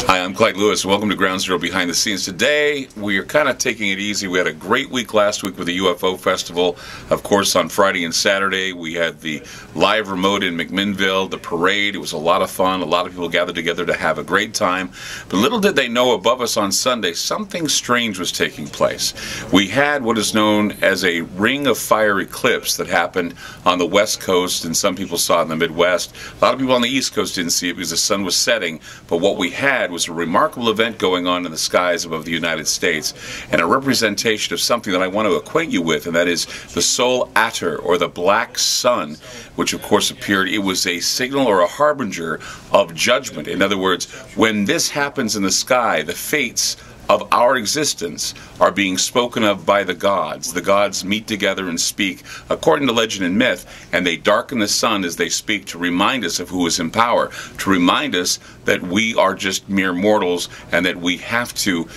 Hi, I'm Clyde Lewis. Welcome to Ground Zero Behind the Scenes. Today, we are kind of taking it easy. We had a great week last week with the UFO Festival. Of course, on Friday and Saturday, we had the live remote in McMinnville, the parade. It was a lot of fun. A lot of people gathered together to have a great time. But little did they know, above us on Sunday, something strange was taking place. We had what is known as a ring of fire eclipse that happened on the West Coast, and some people saw it in the Midwest. A lot of people on the East Coast didn't see it because the sun was setting. But what we had was a remarkable event going on in the skies above the United States, and a representation of something that I want to acquaint you with, and that is the Sol Ater, or the Black Sun, which of course appeared. It was a signal or a harbinger of judgment. In other words, when this happens in the sky, the fates of our existence are being spoken of by the gods. The gods meet together and speak according to legend and myth, and they darken the sun as they speak to remind us of who is in power, to remind us that we are just mere mortals and that we have to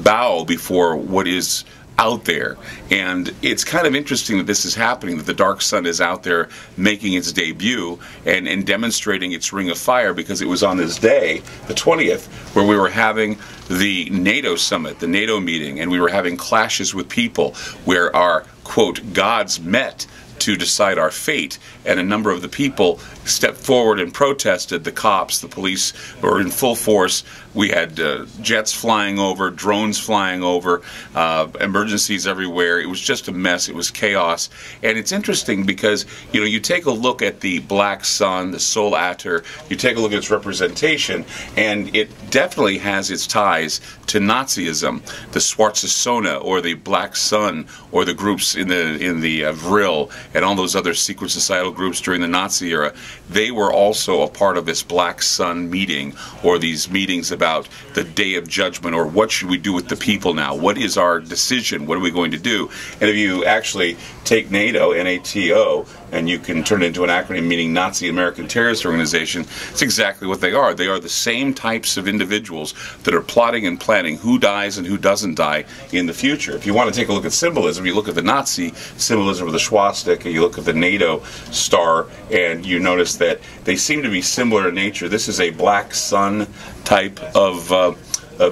bow before what is out there. And it's kind of interesting that this is happening, that the dark sun is out there making its debut and demonstrating its ring of fire, because it was on this day, the 20th, where we were having the NATO summit, the NATO meeting, and we were having clashes with people where our, quote, gods met to decide our fate, and a number of the people stepped forward and protested. The cops, the police were in full force. We had jets flying over, drones flying over, emergencies everywhere. It was just a mess. It was chaos. And it's interesting because, you know, you take a look at the Black Sun, the Sol Ater, you take a look at its representation, and it definitely has its ties to Nazism, the Schwarze Sonne, or the Black Sun, or the groups in the Vril, and all those other secret societal groups during the Nazi era. They were also a part of this Black Sun meeting, or these meetings about the Day of Judgment, or what should we do with the people now? What is our decision? What are we going to do? And if you actually take NATO, N-A-T-O, and you can turn it into an acronym meaning Nazi American Terrorist Organization, it's exactly what they are. They are the same types of individuals that are plotting and planning who dies and who doesn't die in the future. If you want to take a look at symbolism, you look at the Nazi symbolism of the swastika, you look at the NATO star, and you notice that they seem to be similar in nature. This is a Black Sun type of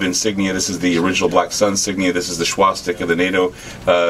insignia. This is the original Black Sun insignia. This is the swastika, the NATO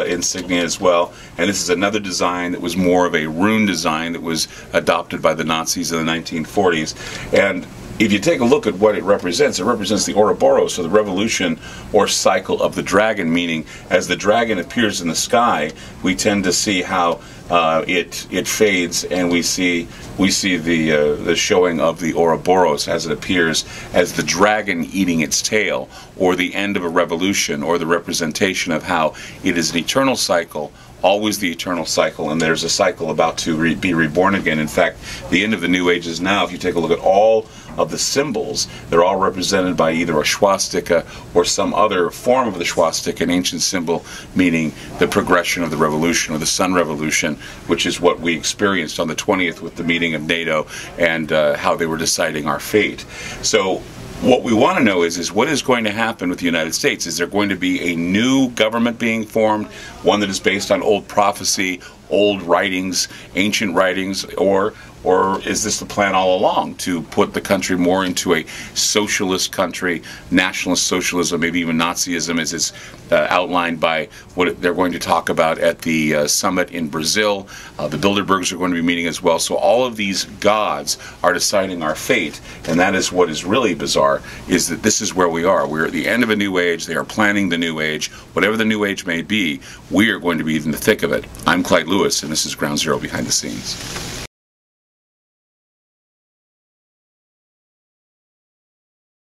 insignia as well. And this is another design that was more of a rune design that was adopted by the Nazis in the 1940s. And if you take a look at what it represents the Ouroboros, or the revolution or cycle of the dragon, meaning as the dragon appears in the sky, we tend to see how it fades, and we see the showing of the Ouroboros as it appears as the dragon eating its tail, or the end of a revolution, or the representation of how it is an eternal cycle, always the eternal cycle, and there's a cycle about to be reborn again. In fact, the end of the New Age is now. If you take a look at all of the symbols, they're all represented by either a swastika or some other form of the swastika, an ancient symbol meaning the progression of the revolution, or the sun revolution, which is what we experienced on the 20th with the meeting of NATO and how they were deciding our fate. So what we want to know is what is going to happen with the United States? Is there going to be a new government being formed, one that is based on old prophecy, old writings, ancient writings, or is this the plan all along to put the country more into a socialist country, nationalist socialism, maybe even Nazism, as is outlined by what they're going to talk about at the summit in Brazil? The Bilderbergs are going to be meeting as well. So all of these gods are deciding our fate, and that is what is really bizarre, is that this is where we are. We're at the end of a new age. They are planning the new age. Whatever the new age may be, we are going to be in the thick of it. I'm Clyde Lewis, and this is Ground Zero Behind the Scenes.